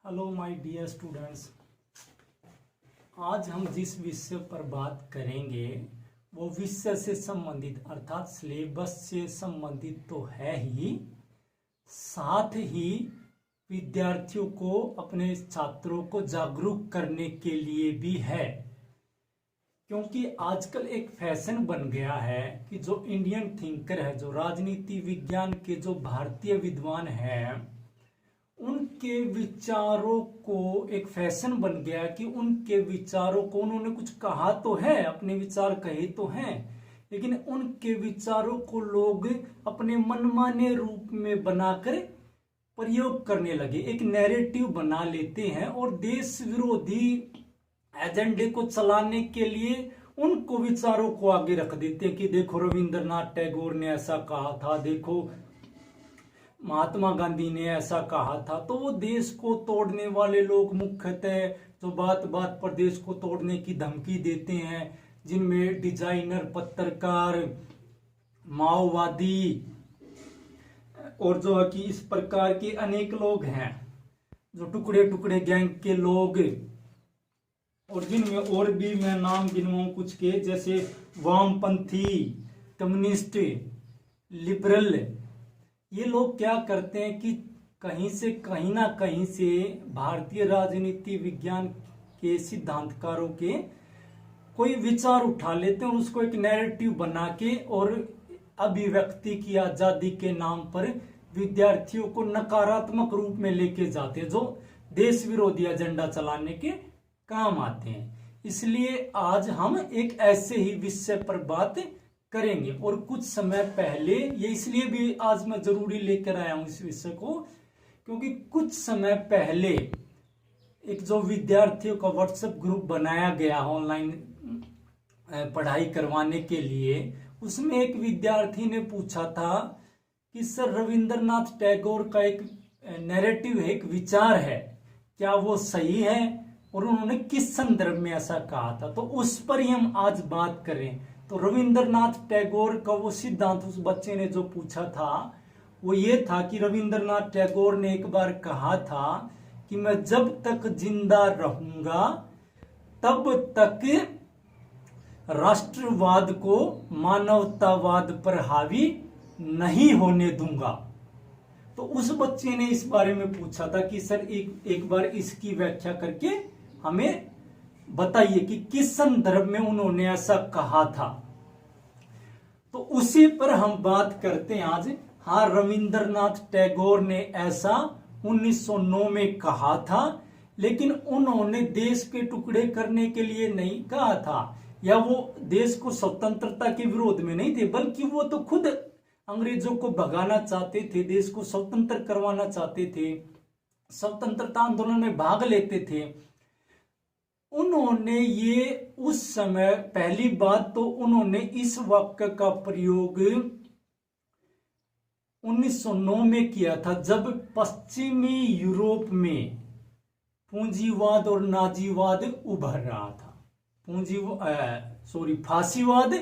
Hello my dear students. आज हम जिस विषय पर बात करेंगे वो विषय से संबंधित अर्थात सिलेबस से संबंधित तो है ही, साथ ही विद्यार्थियों को अपने छात्रों को जागरूक करने के लिए भी है। क्योंकि आजकल एक फैशन बन गया है कि जो इंडियन थिंकर है, जो राजनीति विज्ञान के जो भारतीय विद्वान हैं, उनके विचारों को एक फैशन बन गया कि उनके विचारों को उन्होंने कुछ कहा तो है, अपने विचार कहे तो हैं, लेकिन उनके विचारों को लोग अपने मनमाने रूप में बनाकर प्रयोग करने लगे, एक नैरेटिव बना लेते हैं और देश विरोधी एजेंडे को चलाने के लिए उनको विचारों को आगे रख देते हैं कि देखो रविंद्रनाथ टैगोर ने ऐसा कहा था, देखो महात्मा गांधी ने ऐसा कहा था। तो वो देश को तोड़ने वाले लोग मुख्यतः जो बात बात पर देश को तोड़ने की धमकी देते हैं, जिनमें डिजाइनर, पत्रकार, माओवादी और जो है कि इस प्रकार के अनेक लोग हैं, जो टुकड़े टुकड़े गैंग के लोग, और जिनमें और भी मैं नाम गिनवाऊं कुछ के, जैसे वामपंथी, कम्युनिस्ट, लिबरल। ये लोग क्या करते हैं कि कहीं ना कहीं से भारतीय राजनीति विज्ञान के सिद्धांतकारों के कोई विचार उठा लेते हैं और उसको एक नैरेटिव बना के और अभिव्यक्ति की आजादी के नाम पर विद्यार्थियों को नकारात्मक रूप में लेके जाते हैं, जो देश विरोधी एजेंडा चलाने के काम आते हैं। इसलिए आज हम एक ऐसे ही विषय पर बात करेंगे। और कुछ समय पहले, ये इसलिए भी आज मैं जरूरी लेकर आया हूं इस विषय को, क्योंकि कुछ समय पहले एक जो विद्यार्थियों का व्हाट्सएप ग्रुप बनाया गया ऑनलाइन पढ़ाई करवाने के लिए, उसमें एक विद्यार्थी ने पूछा था कि सर रविंद्रनाथ टैगोर का एक नैरेटिव है, एक विचार है, क्या वो सही है और उन्होंने किस संदर्भ में ऐसा कहा था। तो उस पर ही हम आज बात करें। तो रविंद्रनाथ टैगोर का वो सिद्धांत उस बच्चे ने जो पूछा था वो ये था कि रविंद्रनाथ टैगोर ने एक बार कहा था कि मैं जब तक जिंदा रहूंगा तब तक राष्ट्रवाद को मानवतावाद पर हावी नहीं होने दूंगा। तो उस बच्चे ने इस बारे में पूछा था कि सर एक बार इसकी व्याख्या करके हमें बताइए कि किस संदर्भ में उन्होंने ऐसा कहा था। तो उसी पर हम बात करते हैं आज। हाँ, रविंद्रनाथ टैगोर ने ऐसा 1909 में कहा था, लेकिन उन्होंने देश के टुकड़े करने के लिए नहीं कहा था, या वो देश को स्वतंत्रता के विरोध में नहीं थे, बल्कि वो तो खुद अंग्रेजों को भगाना चाहते थे, देश को स्वतंत्र करवाना चाहते थे, स्वतंत्रता आंदोलन में भाग लेते थे। उन्होंने ये उस समय पहली बात तो उन्होंने इस वाक्य का प्रयोग 1909 में किया था, जब पश्चिमी यूरोप में पूंजीवाद और नाजीवाद उभर रहा था। फांसीवाद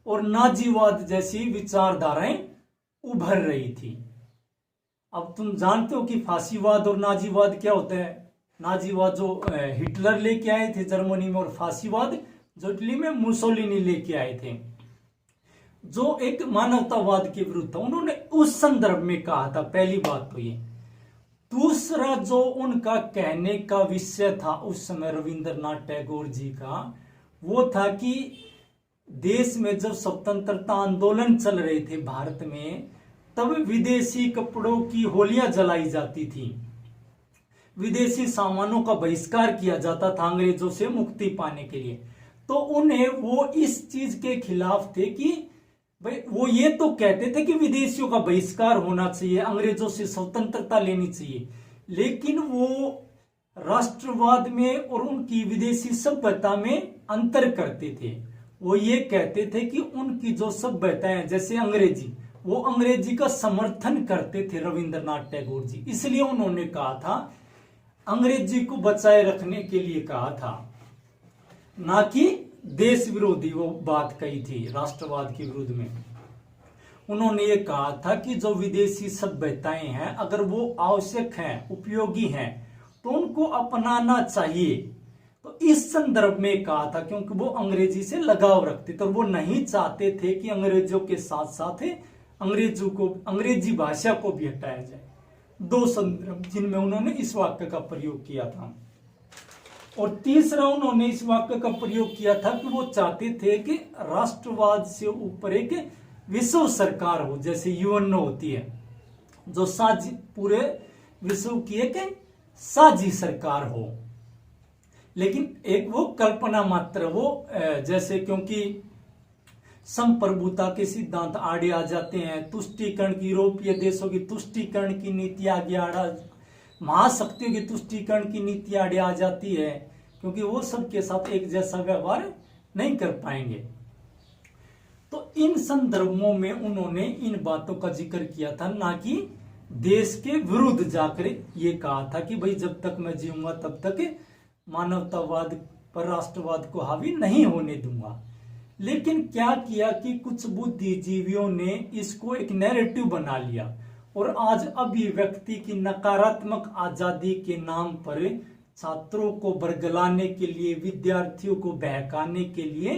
और नाजीवाद जैसी विचारधाराएं उभर रही थी। अब तुम जानते हो कि फांसीवाद और नाजीवाद क्या होता है। नाजीवाद जो हिटलर लेके आए थे जर्मनी में, और फांसीवाद जो इटली में मुसोलिनी लेके आए थे, जो एक मानवतावाद के विरुद्ध था। उन्होंने उस संदर्भ में कहा था, पहली बात तो ये। दूसरा जो उनका कहने का विषय था उस समय रविंद्रनाथ टैगोर जी का, वो था कि देश में जब स्वतंत्रता आंदोलन चल रहे थे भारत में, तब विदेशी कपड़ों की होलियां जलाई जाती थी, विदेशी सामानों का बहिष्कार किया जाता था अंग्रेजों से मुक्ति पाने के लिए। तो उन्हें वो इस चीज के खिलाफ थे कि भाई वो ये तो कहते थे कि विदेशियों का बहिष्कार होना चाहिए, अंग्रेजों से स्वतंत्रता लेनी चाहिए, लेकिन वो राष्ट्रवाद में और उनकी विदेशी सभ्यता में अंतर करते थे। वो ये कहते थे कि उनकी जो सभ्यताएं जैसे अंग्रेजी, वो अंग्रेजी का समर्थन करते थे रविंद्रनाथ टैगोर जी। इसलिए उन्होंने कहा था, अंग्रेजी को बचाए रखने के लिए कहा था, ना कि देश विरोधी वो बात कही थी राष्ट्रवाद के विरुद्ध में। उन्होंने ये कहा था कि जो विदेशी सभ्यताएं हैं, अगर वो आवश्यक हैं, उपयोगी हैं, तो उनको अपनाना चाहिए। तो इस संदर्भ में कहा था, क्योंकि वो अंग्रेजी से लगाव रखते थे और वो नहीं चाहते थे कि अंग्रेजों के साथ साथ अंग्रेजी भाषा को भी हटाया जाए। दो संदर्भ जिनमें उन्होंने इस वाक्य का प्रयोग किया था। और तीसरा उन्होंने इस वाक्य का प्रयोग किया था कि वो चाहते थे कि राष्ट्रवाद से ऊपर एक विश्व सरकार हो, जैसे यूएनओ होती है, जो साझी पूरे विश्व की एक साझी सरकार हो। लेकिन एक वो कल्पना मात्र, वो जैसे क्योंकि संप्रभुता के सिद्धांत आड़े आ जाते हैं, तुष्टीकरण की, यूरोपीय देशों की तुष्टीकरण की नीति आगे महाशक्तियों की तुष्टीकरण की नीति आड़े आ जाती है, क्योंकि वो सबके साथ एक जैसा व्यवहार नहीं कर पाएंगे। तो इन संदर्भों में उन्होंने इन बातों का जिक्र किया था, ना कि देश के विरुद्ध जाकर ये कहा था कि भाई जब तक मैं जीऊंगा तब तक मानवतावाद पर राष्ट्रवाद को हावी नहीं होने दूंगा। लेकिन क्या किया कि कुछ बुद्धिजीवियों ने इसको एक नैरेटिव बना लिया और आज अभिव्यक्ति की नकारात्मक आजादी के नाम पर छात्रों को बरगलाने के लिए, विद्यार्थियों को बहकाने के लिए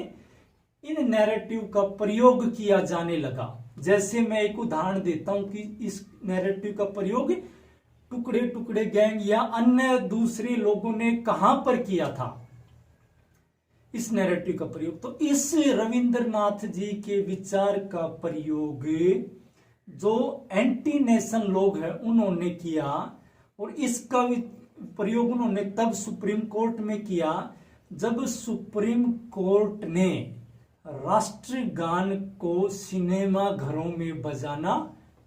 इन नैरेटिव का प्रयोग किया जाने लगा। जैसे मैं एक उदाहरण देता हूं कि इस नैरेटिव का प्रयोग टुकड़े टुकड़े गैंग या अन्य दूसरे लोगों ने कहां पर किया था इस नैरेटिव का प्रयोग। तो इस रविंद्रनाथ जी के विचार का प्रयोग जो एंटी नेशन लोग हैं उन्होंने किया, और इसका प्रयोग उन्होंने तब सुप्रीम कोर्ट में किया जब सुप्रीम कोर्ट ने राष्ट्रगान को सिनेमा घरों में बजाना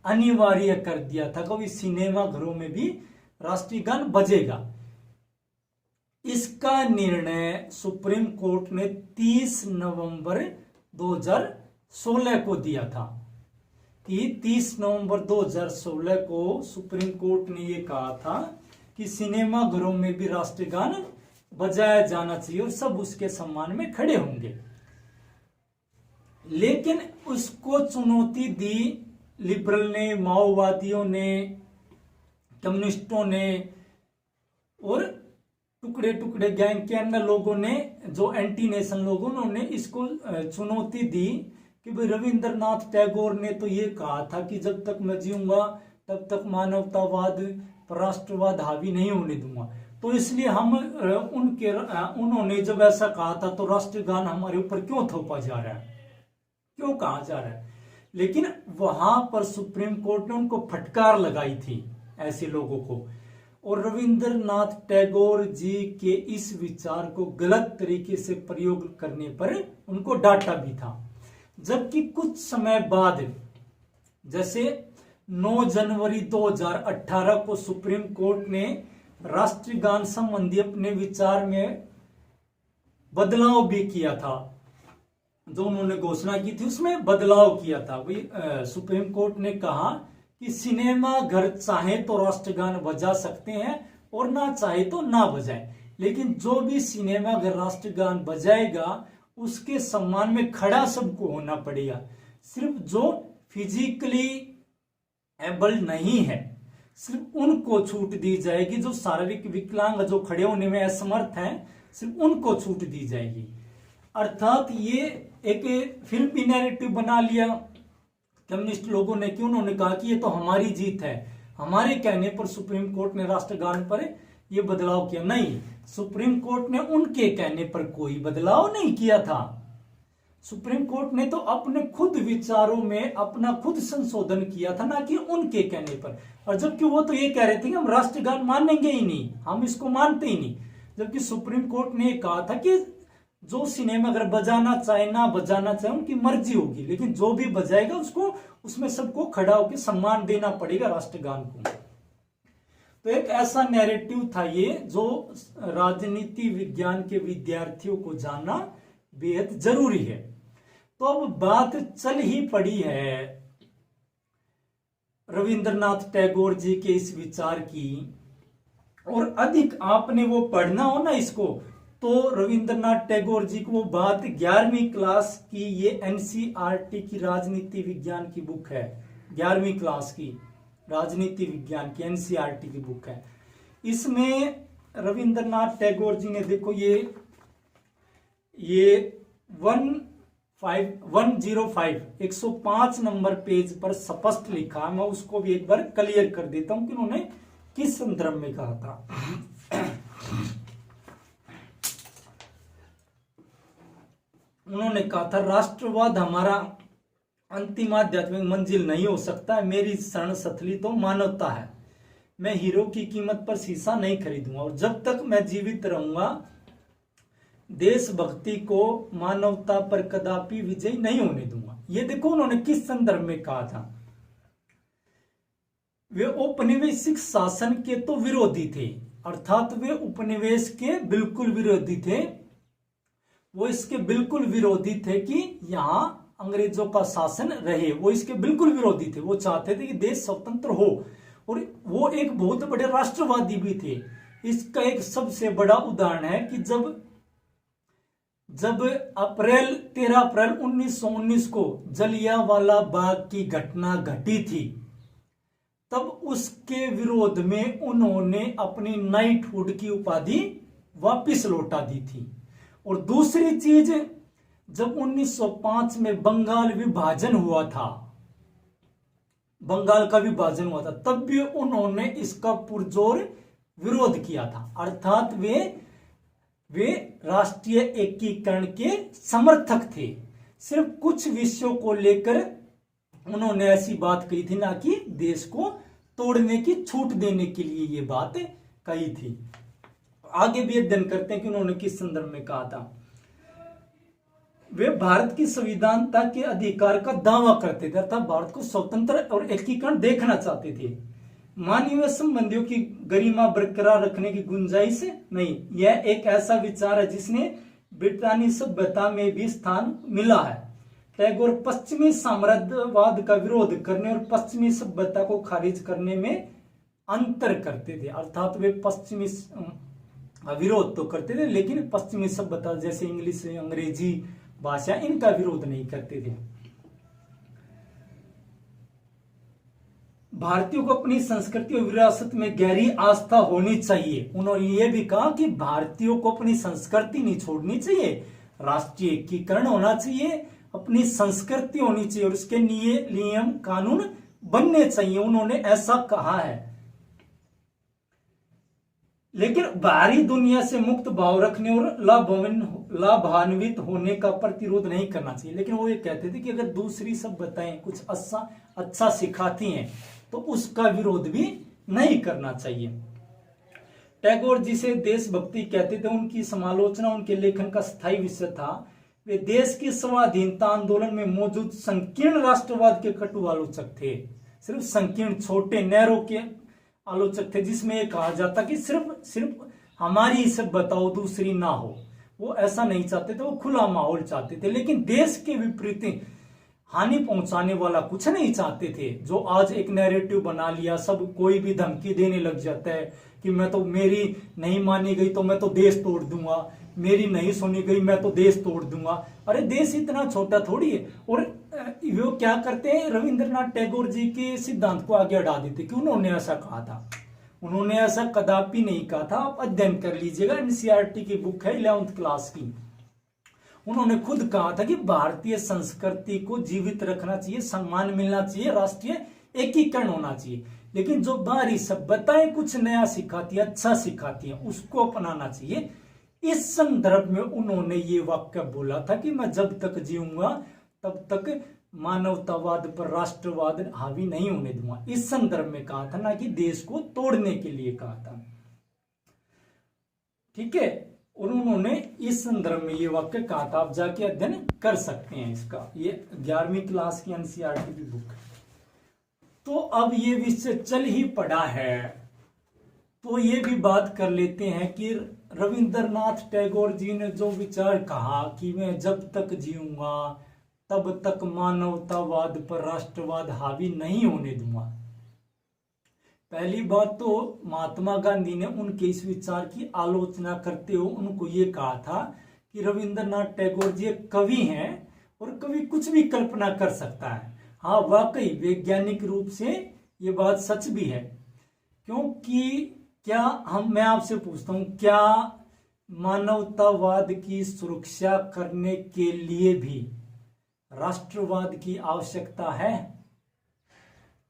अनिवार्य कर दिया था। कभी सिनेमा घरों में भी राष्ट्रीय गान बजेगा। इसका निर्णय सुप्रीम कोर्ट ने 30 नवंबर 2016 को दिया था कि 30 नवंबर 2016 को सुप्रीम कोर्ट ने यह कहा था कि सिनेमा घरों में भी राष्ट्रीय गान बजाया जाना चाहिए और सब उसके सम्मान में खड़े होंगे। लेकिन उसको चुनौती दी लिबरल ने, माओवादियों ने, कम्युनिस्टों ने और टुकड़े टुकड़े गैंग के अन्य लोगों ने, जो एंटी नेशन लोगों, उन्होंने इसको चुनौती दी कि भाई रविंद्रनाथ टैगोर ने तो ये कहा था कि जब तक मैं जीऊंगा तब तक मानवतावाद पर राष्ट्रवाद हावी नहीं होने दूंगा, तो इसलिए हम उन्होंने जब ऐसा कहा था तो राष्ट्रीय गान हमारे ऊपर क्यों थोपा जा रहा है, क्यों कहा जा रहा है। लेकिन वहां पर सुप्रीम कोर्ट ने उनको फटकार लगाई थी ऐसे लोगों को, और रविंद्रनाथ टैगोर जी के इस विचार को गलत तरीके से प्रयोग करने पर उनको डांटा भी था। जबकि कुछ समय बाद, जैसे 9 जनवरी 2018 को सुप्रीम कोर्ट ने राष्ट्रीय गान संबंधी अपने विचार में बदलाव भी किया था। जो उन्होंने घोषणा की थी उसमें बदलाव किया था। भाई सुप्रीम कोर्ट ने कहा कि सिनेमा घर चाहे तो राष्ट्रगान बजा सकते हैं और ना चाहे तो ना बजाएं, लेकिन जो भी सिनेमा घर राष्ट्रगान बजाएगा उसके सम्मान में खड़ा सबको होना पड़ेगा। सिर्फ जो फिजिकली एबल नहीं है सिर्फ उनको छूट दी जाएगी, जो शारीरिक विकलांग, जो खड़े होने में असमर्थ हैं, सिर्फ उनको छूट दी जाएगी। अर्थात ये एक फिर भी नैरेटिव बना लिया कम्युनिस्ट लोगों ने कि उन्होंने कहा कि ये तो हमारी जीत है, हमारे कहने पर सुप्रीम कोर्ट ने राष्ट्रगान पर ये बदलाव किया। नहीं, सुप्रीम कोर्ट ने उनके कहने पर कोई बदलाव नहीं किया था। सुप्रीम कोर्ट ने तो अपने खुद विचारों में अपना खुद संशोधन किया था, ना कि उनके कहने पर। और जबकि वो तो ये कह रहे थे कि हम राष्ट्रगान मानेंगे ही नहीं, हम इसको मानते ही नहीं, जबकि सुप्रीम कोर्ट ने कहा था कि जो सिनेमा अगर बजाना चाहे ना बजाना चाहे उनकी मर्जी होगी, लेकिन जो भी बजाएगा उसको उसमें सबको खड़ा होकर सम्मान देना पड़ेगा राष्ट्रगान को। तो एक ऐसा नैरेटिव था ये, जो राजनीति विज्ञान के विद्यार्थियों को जानना बेहद जरूरी है। तो अब बात चल ही पड़ी है रविंद्रनाथ टैगोर जी के इस विचार की, और अधिक आपने वो पढ़ना हो ना इसको, तो रविंद्रनाथ टैगोर जी को वो बात 11वीं क्लास की, ये एनसीईआरटी की राजनीति विज्ञान की बुक है, 11वीं क्लास की राजनीति विज्ञान की एनसीईआरटी की बुक है। इसमें रविंद्रनाथ टैगोर जी ने देखो ये 105 नंबर पेज पर स्पष्ट लिखा, मैं उसको भी एक बार क्लियर कर देता हूं कि उन्होंने किस संदर्भ में कहा था। उन्होंने कहा था, राष्ट्रवाद हमारा अंतिम आध्यात्मिक मंजिल नहीं हो सकता है, मेरी शरण सथली तो मानवता है। मैं हीरो की कीमत पर शीशा नहीं खरीदूंगा और जब तक मैं जीवित रहूंगा देशभक्ति को मानवता पर कदापि विजय नहीं होने दूंगा। ये देखो उन्होंने किस संदर्भ में कहा था। वे औपनिवेशिक शासन के तो विरोधी थे, अर्थात वे उपनिवेश के बिल्कुल विरोधी थे। वो इसके बिल्कुल विरोधी थे कि यहां अंग्रेजों का शासन रहे, वो इसके बिल्कुल विरोधी थे। वो चाहते थे कि देश स्वतंत्र हो और वो एक बहुत बड़े राष्ट्रवादी भी थे। इसका एक सबसे बड़ा उदाहरण है कि जब 13 अप्रैल 1919 को जलियांवाला बाग की घटना घटी थी, तब उसके विरोध में उन्होंने अपनी नाइटहुड की उपाधि वापस लौटा दी थी। और दूसरी चीज, जब 1905 में बंगाल विभाजन हुआ था, बंगाल का विभाजन हुआ था, तब भी उन्होंने इसका पुरजोर विरोध किया था। अर्थात वे राष्ट्रीय एकीकरण के समर्थक थे। सिर्फ कुछ विषयों को लेकर उन्होंने ऐसी बात कही थी, ना कि देश को तोड़ने की छूट देने के लिए ये बात कही थी। आगे भी अध्ययन करते हैं कि उन्होंने किस संदर्भ में कहा था। वे भारत की संविधानता के अधिकार का दावा करते थे, अर्थात भारत को स्वतंत्र और एकीकरण देखना चाहते थे। मानवीय संबंधियों की गरिमा बरकरार रखने की गुंजाइश नहीं। यह एक ऐसा विचार है जिसने ब्रिटानी सभ्यता में भी स्थान मिला है। टैगोर पश्चिमी साम्राज्यवाद का विरोध करने और पश्चिमी सभ्यता को खारिज करने में अंतर करते थे। अर्थात वे पश्चिमी विरोध तो करते थे, लेकिन पश्चिमी सभ्यता जैसे इंग्लिश, अंग्रेजी भाषा, इनका विरोध नहीं करते थे। भारतीयों को अपनी संस्कृति और विरासत में गहरी आस्था होनी चाहिए। उन्होंने ये भी कहा कि भारतीयों को अपनी संस्कृति नहीं छोड़नी चाहिए, राष्ट्रीय एकीकरण होना चाहिए, अपनी संस्कृति होनी चाहिए और उसके नियम कानून बनने चाहिए। उन्होंने ऐसा कहा है। लेकिन बाहरी दुनिया से मुक्त भाव रखने और लाभान्वित होने का प्रतिरोध नहीं करना चाहिए। लेकिन वो ये कहते थे कि अगर दूसरी सभ्यताएं कुछ अच्छा सिखाती हैं तो उसका विरोध भी नहीं करना चाहिए। टैगोर जिसे देशभक्ति कहते थे, उनकी समालोचना उनके लेखन का स्थायी विषय था। वे देश की स्वाधीनता आंदोलन में मौजूद संकीर्ण राष्ट्रवाद के कटु आलोचक थे। सिर्फ संकीर्ण, छोटे, नैरो के आलोचक थे, जिसमें यह कहा जाता कि सिर्फ हमारी सभ्यता हो, दूसरी ना हो। वो ऐसा नहीं चाहते थे, वो खुला माहौल चाहते थे। लेकिन देश के विपरीत हानि पहुंचाने वाला कुछ नहीं चाहते थे। जो आज एक नैरेटिव बना लिया, सब कोई भी धमकी देने लग जाता है कि मैं तो, मेरी नहीं मानी गई तो मैं तो देश तोड़ दूंगा, मेरी नहीं सुनी गई मैं तो देश तोड़ दूंगा। अरे देश इतना छोटा थोड़ी है। और वो क्या करते हैं, रविंद्रनाथ टैगोर जी के सिद्धांत को आगे बढ़ा देते कि उन्होंने ऐसा कहा था। उन्होंने ऐसा कदापि नहीं कहा था। आप अध्ययन कर लीजिएगा, एनसीईआरटी की बुक है 11th क्लास की। उन्होंने खुद कहा था कि भारतीय संस्कृति को जीवित रखना चाहिए, सम्मान मिलना चाहिए, राष्ट्रीय एकीकरण होना चाहिए। लेकिन जो बाहरी सभ्यताएं कुछ नया सिखाती है, अच्छा सिखाती है, उसको अपनाना चाहिए। इस संदर्भ में उन्होंने ये वाक्य बोला था कि मैं जब तक जीऊंगा तब तक मानवतावाद पर राष्ट्रवाद हावी नहीं होने दूंगा। इस संदर्भ में कहा था, ना कि देश को तोड़ने के लिए कहा था। ठीक है। और उन्होंने इस संदर्भ में ये वाक्य कहा था। आप जाके अध्ययन कर सकते हैं इसका, ये 11वीं क्लास की एनसीईआरटी की बुक है। तो अब ये विषय चल ही पड़ा है, तो ये भी बात कर लेते हैं कि रविंद्रनाथ टैगोर जी ने जो विचार कहा कि मैं जब तक जीऊंगा तब तक मानवतावाद पर राष्ट्रवाद हावी नहीं होने दूंगा। पहली बात तो महात्मा गांधी ने उनके इस विचार की आलोचना करते हुए उनको ये कहा था कि रविंद्रनाथ टैगोर जी एक कवि हैं और कवि कुछ भी कल्पना कर सकता है। हाँ, वाकई वैज्ञानिक रूप से ये बात सच भी है, क्योंकि मैं आपसे पूछता हूं, क्या मानवतावाद की सुरक्षा करने के लिए भी राष्ट्रवाद की आवश्यकता है?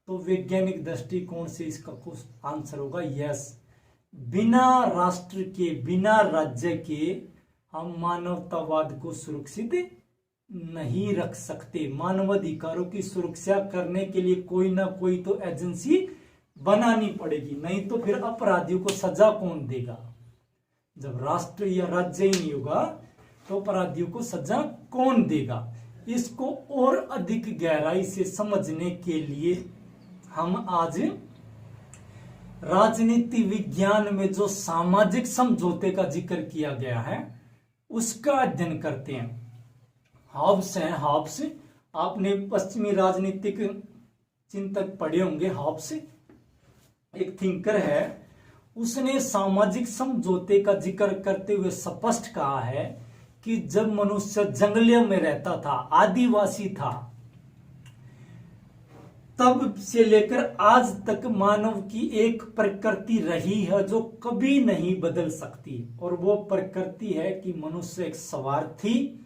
तो वैज्ञानिक दृष्टिकोण से इसका कुछ आंसर होगा यस। बिना राष्ट्र के, बिना राज्य के हम मानवतावाद को सुरक्षित नहीं रख सकते। मानवाधिकारों की सुरक्षा करने के लिए कोई ना कोई तो एजेंसी बनानी पड़ेगी, नहीं तो फिर अपराधियों को सजा कौन देगा? जब राष्ट्र या राज्य ही नहीं होगा तो अपराधियों को सजा कौन देगा? इसको और अधिक गहराई से समझने के लिए हम आज राजनीति विज्ञान में जो सामाजिक समझौते का जिक्र किया गया है उसका अध्ययन करते हैं। हॉब्स हैं, हॉब्स, आपने पश्चिमी राजनीतिक चिंतक पढ़े होंगे। हॉब्स एक थिंकर है, उसने सामाजिक समझौते का जिक्र करते हुए स्पष्ट कहा है कि जब मनुष्य जंगलों में रहता था, आदिवासी था, तब से लेकर आज तक मानव की एक प्रकृति रही है जो कभी नहीं बदल सकती, और वो प्रकृति है कि मनुष्य एक स्वार्थी,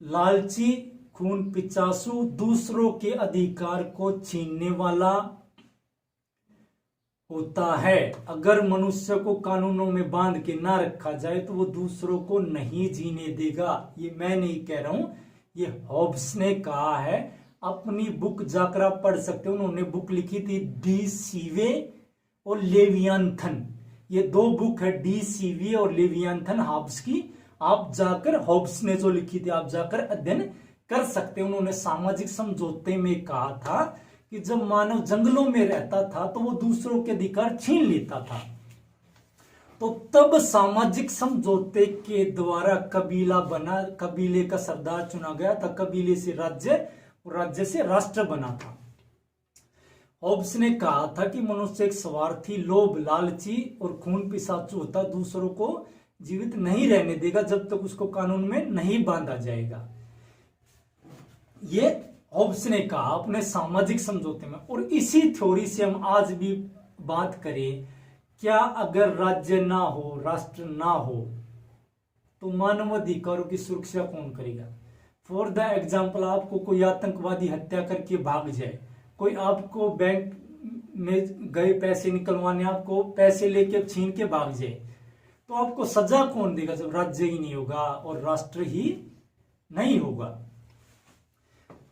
लालची, खून पिचासू, दूसरों के अधिकार को छीनने वाला होता है। अगर मनुष्य को कानूनों में बांध के ना रखा जाए तो वो दूसरों को नहीं जीने देगा। ये मैं नहीं कह रहा हूं, ये हॉब्स ने कहा है। अपनी बुक जाकर आप पढ़ सकते हो, उन्होंने बुक लिखी थी डी सीवे और लेवियांथन। ये दो बुक है, डी सीवे और लेवियांथन, हॉब्स की। आप जाकर, हॉब्स ने जो लिखी थी, आप जाकर अध्ययन कर सकते हो। उन्होंने सामाजिक समझौते में कहा था कि जब मानव जंगलों में रहता था तो वो दूसरों के अधिकार छीन लेता था, तो तब सामाजिक समझौते के द्वारा कबीला बना, कबीले का सरदार चुना गया था, कबीले से राज्य और राज्य से राष्ट्र बना था। हॉब्स ने कहा था कि मनुष्य एक स्वार्थी, लोभ, लालची और खून पिशाचु होता, दूसरों को जीवित नहीं रहने देगा जब तक उसको कानून में नहीं बांधा जाएगा। ये हॉब्स ने कहा अपने सामाजिक समझौते में। और इसी थ्योरी से हम आज भी बात करें, क्या अगर राज्य ना हो, राष्ट्र ना हो, तो मानव अधिकारों की सुरक्षा कौन करेगा? फॉर द एग्जाम्पल, आपको कोई आतंकवादी हत्या करके भाग जाए, कोई आपको बैंक में गए पैसे निकलवाने, आपको पैसे लेके छीन के भाग जाए, तो आपको सजा कौन देगा जब राज्य ही नहीं होगा और राष्ट्र ही नहीं होगा?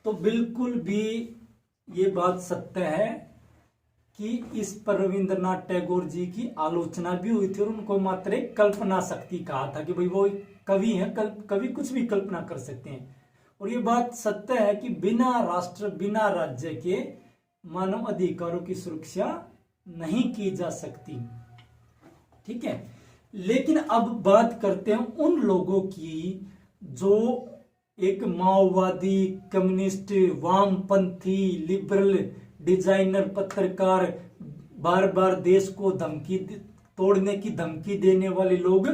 तो बिल्कुल भी ये बात सत्य है कि इस पर रविंद्रनाथ टैगोर जी की आलोचना भी हुई थी और उनको मात्र एक कल्पना शक्ति कहा था कि भाई वो कवि हैं, कवि कुछ भी कल्पना कर सकते हैं। और ये बात सत्य है कि बिना राष्ट्र, बिना राज्य के मानव अधिकारों की सुरक्षा नहीं की जा सकती। ठीक है, लेकिन अब बात करते हैं उन लोगों की जो एक माओवादी, कम्युनिस्ट, वामपंथी, लिबरल, डिजाइनर, पत्रकार, बार बार देश को धमकी तोड़ने की धमकी देने वाले लोग,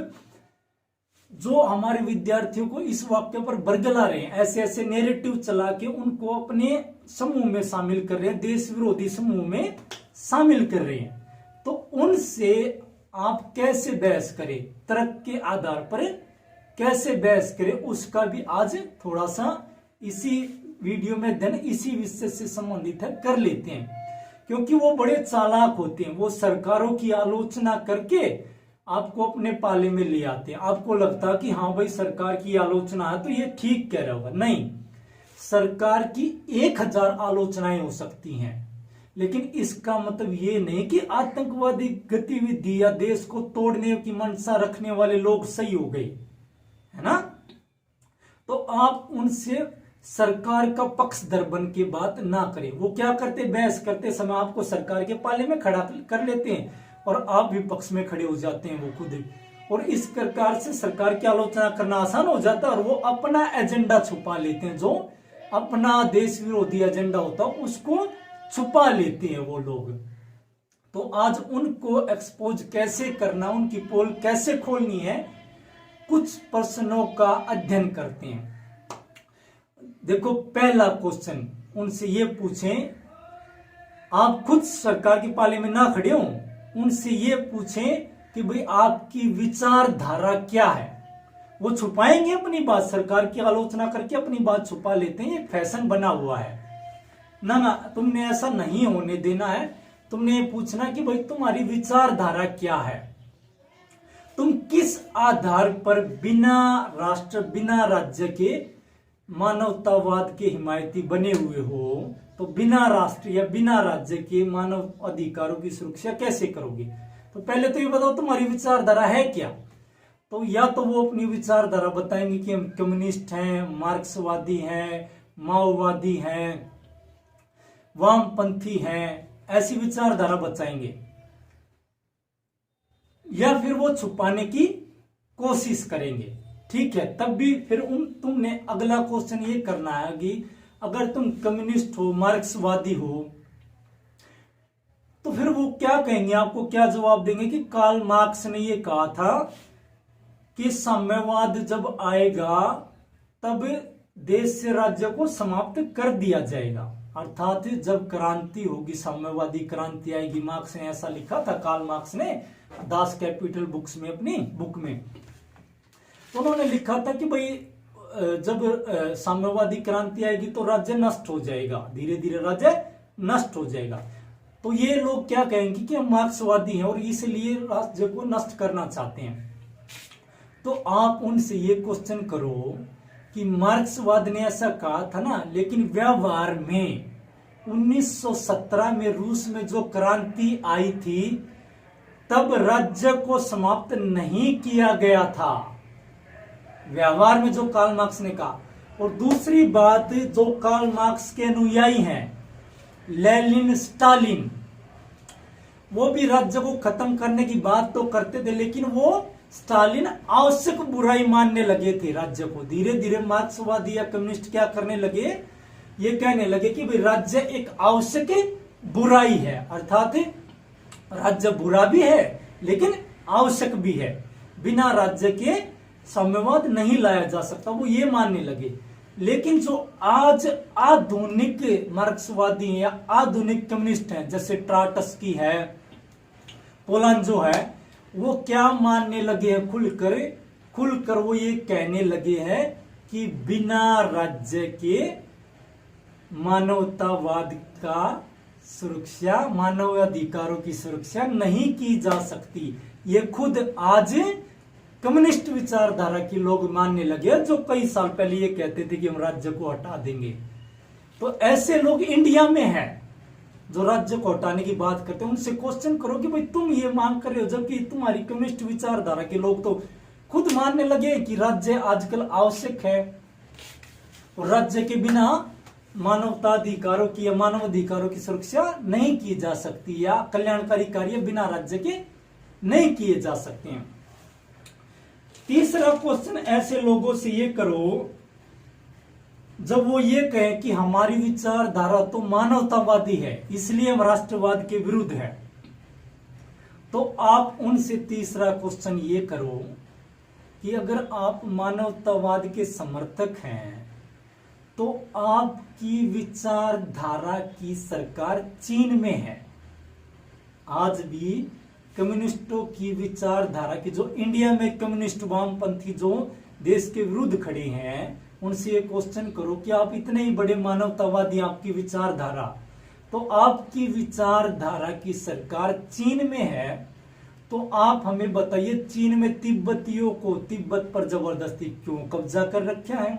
जो हमारे विद्यार्थियों को इस वाक्य पर बरगला रहे हैं, ऐसे ऐसे नैरेटिव चला के उनको अपने समूह में शामिल कर रहे हैं, देश विरोधी समूह में शामिल कर रहे हैं। तो उनसे आप कैसे बहस करें, तर्क के आधार पर कैसे बहस करें, उसका भी आज थोड़ा सा इसी वीडियो में दिन इसी विषय से संबंधित है कर लेते हैं। क्योंकि वो बड़े चालाक होते हैं, वो सरकारों की आलोचना करके आपको अपने पाले में ले आते हैं। आपको लगता कि हाँ भाई सरकार की आलोचना है तो ये ठीक कह रहा होगा, नहीं, सरकार की 1000 आलोचनाएं हो सकती हैं, लेकिन इसका मतलब ये नहीं कि आतंकवादी गतिविधि या देश को तोड़ने की मंशा रखने वाले लोग सही हो गए, है ना। तो आप उनसे सरकार का पक्षधर बन के बात ना करें। वो क्या करते, बहस करते समय आपको सरकार के पाले में खड़ा कर लेते हैं और आप भी पक्ष में खड़े हो जाते हैं वो खुद, और इस प्रकार से सरकार की आलोचना करना आसान हो जाता है और वो अपना एजेंडा छुपा लेते हैं। जो अपना देश विरोधी एजेंडा होता है उसको छुपा लेते हैं वो लोग। तो आज उनको एक्सपोज कैसे करना, उनकी पोल कैसे खोलनी है, कुछ प्रश्नों का अध्ययन करते हैं। देखो, पहला क्वेश्चन उनसे ये पूछें, आप खुद सरकार के पाले में ना खड़े हो उनसे ये पूछें कि भाई आपकी विचारधारा क्या है। वो छुपाएंगे अपनी बात, सरकार की आलोचना करके अपनी बात छुपा लेते हैं, ये फैशन बना हुआ है ना। ना, तुमने ऐसा नहीं होने देना है। तुमने ये पूछना कि भाई तुम्हारी विचारधारा क्या है, तुम किस आधार पर बिना राष्ट्र बिना राज्य के मानवतावाद के हिमायती बने हुए हो, तो बिना राष्ट्र या बिना राज्य के मानव अधिकारों की सुरक्षा कैसे करोगे। तो पहले तो ये बताओ तुम्हारी विचारधारा है क्या। तो या तो वो अपनी विचारधारा बताएंगे कि हम कम्युनिस्ट हैं, मार्क्सवादी हैं, माओवादी हैं, वामपंथी हैं, ऐसी विचारधारा बताएंगे, या फिर वो छुपाने की कोशिश करेंगे। ठीक है, तब भी फिर तुमने अगला क्वेश्चन ये करना है कि अगर तुम कम्युनिस्ट हो, मार्क्सवादी हो, तो फिर वो क्या कहेंगे, आपको क्या जवाब देंगे कि कार्ल मार्क्स ने ये कहा था कि साम्यवाद जब आएगा तब देश से राज्य को समाप्त कर दिया जाएगा, अर्थात जब क्रांति होगी, साम्यवादी क्रांति आएगी। मार्क्स ने ऐसा लिखा था, कार्ल मार्क्स ने दास कैपिटल बुक्स में, अपनी बुक में। तो उन्होंने लिखा था कि भाई जब साम्यवादी क्रांति आएगी तो राज्य नष्ट हो जाएगा, धीरे धीरे राज्य नष्ट हो जाएगा। तो ये लोग क्या कहेंगे कि हम मार्क्सवादी हैं और इसलिए राज्य को नष्ट करना चाहते हैं। तो आप उनसे ये क्वेश्चन करो कि मार्क्सवाद ने ऐसा कहा था ना, लेकिन व्यवहार में 1917 में रूस में जो क्रांति आई थी तब राज्य को समाप्त नहीं किया गया था, व्यवहार में जो कार्ल मार्क्स ने कहा। और दूसरी बात, जो कार्ल मार्क्स के अनुयायी हैं, लेनिन, स्टालिन, वो भी राज्य को खत्म करने की बात तो करते थे, लेकिन वो स्टालिन आवश्यक बुराई मानने लगे थे राज्य को। धीरे धीरे मार्क्सवादी या कम्युनिस्ट क्या करने लगे, ये कहने लगे कि भाई राज्य एक आवश्यक बुराई है, अर्थात राज्य बुरा भी है लेकिन आवश्यक भी है, बिना राज्य के साम्यवाद नहीं लाया जा सकता, वो ये मानने लगे। लेकिन जो आज आधुनिक मार्क्सवादी या आधुनिक कम्युनिस्ट हैं, जैसे ट्राटस्की है, पोलांजो है, वो क्या मानने लगे हैं, खुलकर वो ये कहने लगे हैं कि बिना राज्य के मानवतावाद का सुरक्षा, मानव अधिकारों की सुरक्षा नहीं की जा सकती। ये खुद आज कम्युनिस्ट विचारधारा के लोग मानने लगे, जो कई साल पहले ये कहते थे कि हम राज्य को हटा देंगे। तो ऐसे लोग इंडिया में हैं जो राज्य को हटाने की बात करते हैं। उनसे क्वेश्चन करो कि भाई तुम ये मांग कर रहे हो, जबकि तुम्हारी कम्युनिस्ट विचारधारा के लोग तो खुद मानने लगे कि राज्य आजकल आवश्यक है और राज्य के बिना मानवताधिकारों की या मानव अधिकारों की सुरक्षा नहीं की जा सकती, या कल्याणकारी कार्य बिना राज्य के नहीं किए जा सकते हैं। तीसरा क्वेश्चन ऐसे लोगों से ये करो जब वो ये कहें कि हमारी विचारधारा तो मानवतावादी है इसलिए हम राष्ट्रवाद के विरुद्ध है, तो आप उनसे तीसरा क्वेश्चन ये करो कि अगर आप मानवतावाद के समर्थक हैं तो आपकी विचारधारा की सरकार चीन में है। आज भी कम्युनिस्टों की विचारधारा की, जो इंडिया में कम्युनिस्ट वामपंथी जो देश के विरुद्ध खड़े हैं, उनसे ये क्वेश्चन करो कि आप इतने ही बड़े मानवतावादी, आपकी विचारधारा, तो आपकी विचारधारा की सरकार चीन में है, तो आप हमें बताइए चीन में तिब्बतियों को तिब्बत पर जबरदस्ती क्यों कब्जा कर रखा है,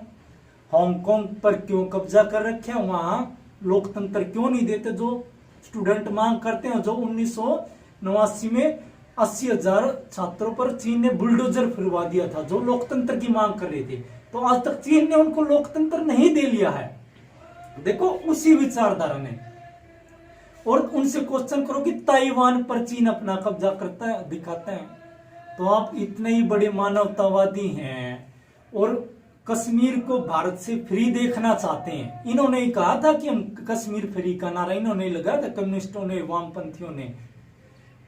हांगकांग पर क्यों कब्जा कर रखे हैं, वहां लोकतंत्र क्यों नहीं देते जो स्टूडेंट मांग करते हैं। जो 1989 में 80,000 छात्रों पर चीन ने बुलडोजर फिरवा दिया था, जो लोकतंत्र की मांग कर रहे थे, तो आज तक चीन ने उनको लोकतंत्र नहीं दे लिया है। देखो उसी विचारधारा ने। और उनसे क्वेश्चन करो कि ताइवान पर चीन अपना कब्जा करता है, दिखाता है, तो आप इतने ही बड़े मानवतावादी हैं और कश्मीर को भारत से फ्री देखना चाहते हैं। इन्होंने ही कहा था कि हम कश्मीर फ्री का नारा इन्होंने लगाया था, कम्युनिस्टों ने, वामपंथियों ने।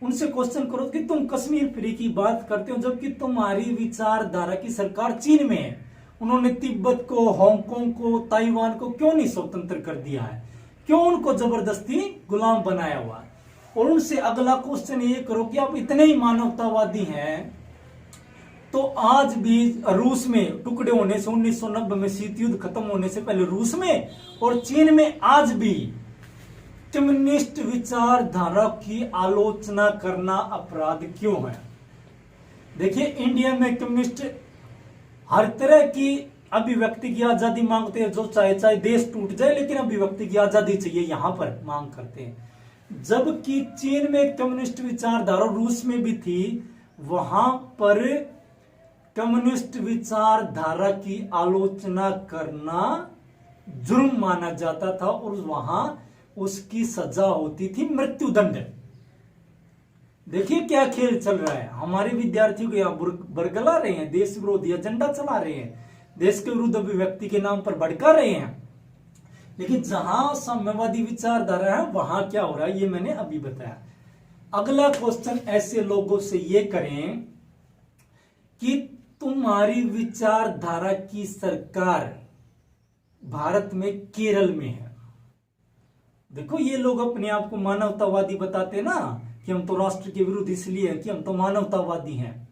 उनसे क्वेश्चन करो कि तुम कश्मीर फ्री की बात करते हो जबकि तुम्हारी विचारधारा की सरकार चीन में है। उन्होंने तिब्बत को, हांगकांग को, ताइवान को क्यों नहीं स्वतंत्र कर दिया है, क्यों उनको जबरदस्ती गुलाम बनाया हुआ है। और उनसे अगला क्वेश्चन ये करो कि आप इतने ही मानवतावादी हैं तो आज भी रूस में टुकड़े होने से 1990 में शीत युद्ध खत्म होने से पहले रूस में और चीन में आज भी कम्युनिस्ट विचारधारा की आलोचना करना अपराध क्यों है? देखिए, इंडिया में कम्युनिस्ट हर तरह की अभिव्यक्ति की आजादी मांगते हैं, जो चाहे देश टूट जाए लेकिन अभिव्यक्ति की आजादी चाहिए, यहां पर मांग करते हैं। जबकि चीन में कम्युनिस्ट विचारधारा, रूस में भी थी, वहां पर कम्युनिस्ट विचारधारा की आलोचना करना जुर्म माना जाता था और वहां उसकी सजा होती थी मृत्युदंड। देखिए क्या खेल चल रहा है, हमारे विद्यार्थियों को यहां बरगला रहे हैं, देश विरोधी एजेंडा चला रहे हैं, देश के विरुद्ध अभिव्यक्ति के नाम पर भड़का रहे हैं। लेकिन जहां साम्यवादी विचारधारा है वहां क्या हो रहा है ये मैंने अभी बताया। अगला क्वेश्चन ऐसे लोगों से ये करें कि तुम्हारी विचारधारा की सरकार भारत में केरल में है। देखो, ये लोग अपने आप को मानवतावादी बताते ना कि हम तो राष्ट्र के विरुद्ध इसलिए हैं कि हम तो मानवतावादी हैं।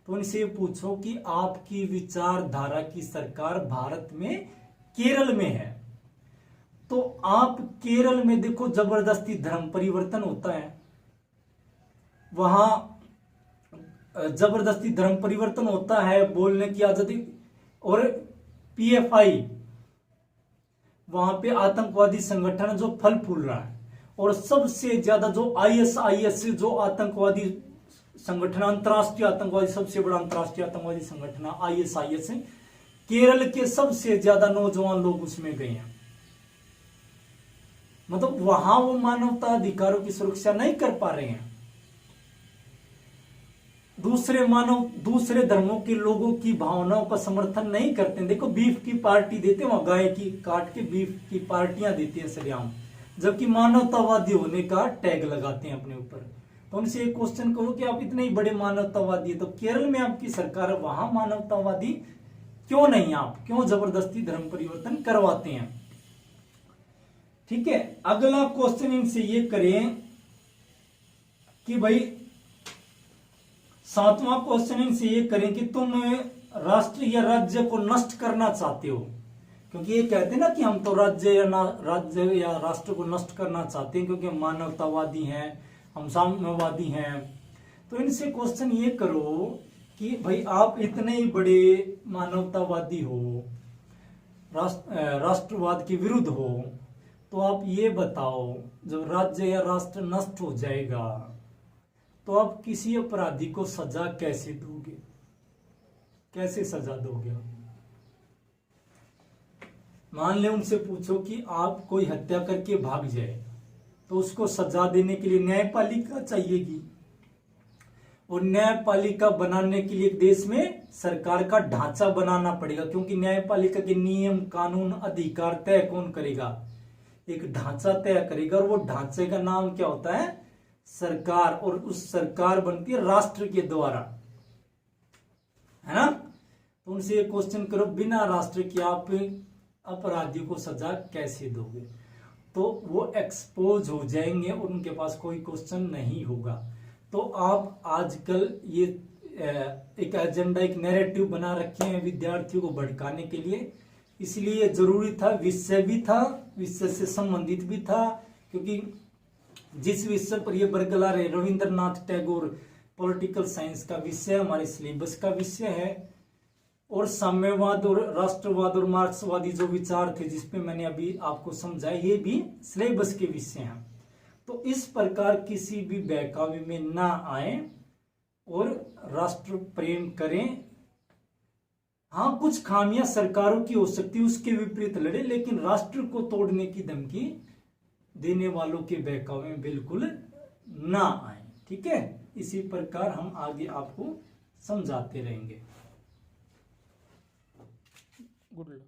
तो उनसे पूछो कि आपकी विचारधारा की सरकार भारत में केरल में है, तो आप केरल में देखो जबरदस्ती धर्म परिवर्तन होता है, वहां जबरदस्ती धर्म परिवर्तन होता है, बोलने की आजादी, और पीएफआई वहां पे आतंकवादी संगठन जो फल फूल रहा है, और सबसे ज्यादा जो आईएसआईएस जो आतंकवादी संगठन, अंतरराष्ट्रीय आतंकवादी, सबसे बड़ा अंतरराष्ट्रीय आतंकवादी संगठन आईएसआईएस, केरल के सबसे ज्यादा नौजवान लोग उसमें गए हैं। मतलब वहां वो मानवता अधिकारों की सुरक्षा नहीं कर पा रहे हैं, दूसरे धर्मों के लोगों की भावनाओं का समर्थन नहीं करते। देखो, बीफ की पार्टी देते हैं, वहां गाय की काट के बीफ की पार्टियां देती हैं सरेआम, जबकि मानवतावादी होने का टैग लगाते हैं अपने ऊपर। तो उनसे एक क्वेश्चन करो कि आप इतने ही बड़े मानवतावादी है तो केरल में आपकी सरकार है, वहां मानवतावादी क्यों नहीं? आप क्यों जबरदस्ती धर्म परिवर्तन करवाते हैं? ठीक है, अगला क्वेश्चन इनसे ये करें कि भाई, 7वां क्वेश्चन इनसे ये करें कि तुम राष्ट्र या राज्य को नष्ट करना चाहते हो, क्योंकि ये कहते हैं ना कि हम तो राज्य या राष्ट्र को नष्ट करना चाहते हैं क्योंकि हम मानवतावादी हैं, हम साम्यवादी हैं। तो इनसे क्वेश्चन ये करो कि भाई आप इतने ही बड़े मानवतावादी हो, राष्ट्रवाद के विरुद्ध हो, तो आप ये बताओ जब राज्य या राष्ट्र नष्ट हो जाएगा तो आप किसी अपराधी को सजा कैसे दोगे? कैसे सजा दोगे? मान ले उनसे पूछो कि आप कोई हत्या करके भाग जाए तो उसको सजा देने के लिए न्यायपालिका चाहिएगी, और न्यायपालिका बनाने के लिए देश में सरकार का ढांचा बनाना पड़ेगा, क्योंकि न्यायपालिका के नियम कानून अधिकार तय कौन करेगा? एक ढांचा तय करेगा, और वो ढांचे का नाम क्या होता है? सरकार। और उस सरकार बनती है राष्ट्र के द्वारा, है ना? तो उनसे ये क्वेश्चन करो, बिना राष्ट्र के आप अपराधियों को सजा कैसे दोगे? तो वो एक्सपोज हो जाएंगे और उनके पास कोई क्वेश्चन नहीं होगा। तो आप आजकल ये एक एजेंडा, एक नैरेटिव बना रखे हैं विद्यार्थियों को भड़काने के लिए, इसलिए जरूरी था, विषय भी था, विषय से संबंधित भी था, क्योंकि जिस विषय पर ये बरगला रहे, रविंद्रनाथ टैगोर पॉलिटिकल साइंस का विषय हमारे सिलेबस का विषय है, और साम्यवाद और राष्ट्रवाद और मार्क्सवादी जो विचार थे जिसपे मैंने अभी आपको समझाया, ये भी सिलेबस के विषय हैं। तो इस प्रकार किसी भी बहकावे में ना आए और राष्ट्र प्रेम करें। हाँ, कुछ खामियां सरकारों की हो सकती है, उसके विपरीत लड़े, लेकिन राष्ट्र को तोड़ने की धमकी देने वालों के बहकावे में बिल्कुल ना आए। ठीक है, इसी प्रकार हम आगे आपको समझाते रहेंगे। Good luck.